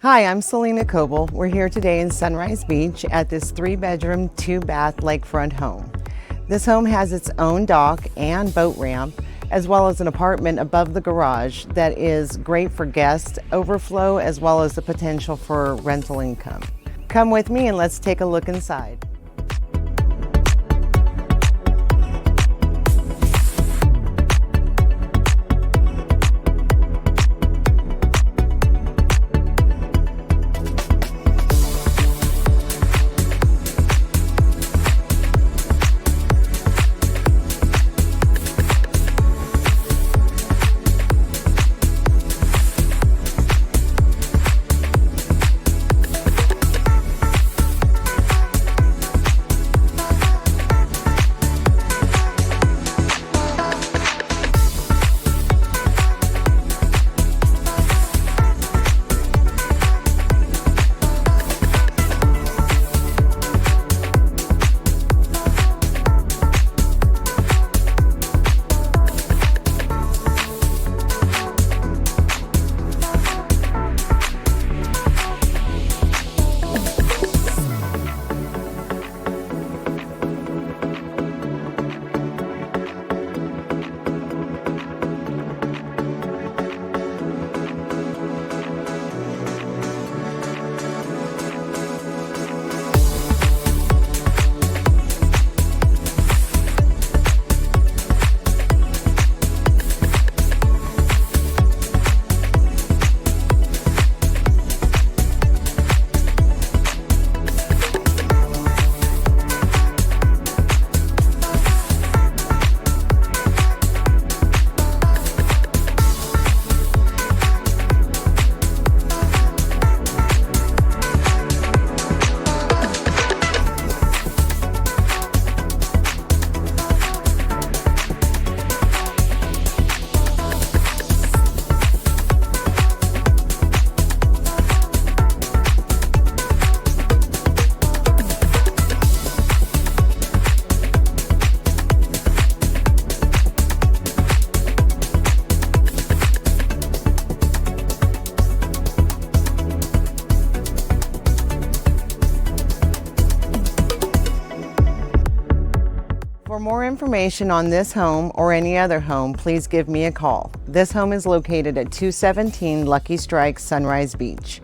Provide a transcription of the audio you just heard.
Hi, I'm Selena Coble. We're here today in Sunrise Beach at this 3-bedroom, 2-bath lakefront home. This home has its own dock and boat ramp, as well as an apartment above the garage that is great for guest overflow as well as the potential for rental income. Come with me and let's take a look inside. For more information on this home or any other home, please give me a call. This home is located at 217 Lucky Strike, Sunrise Beach.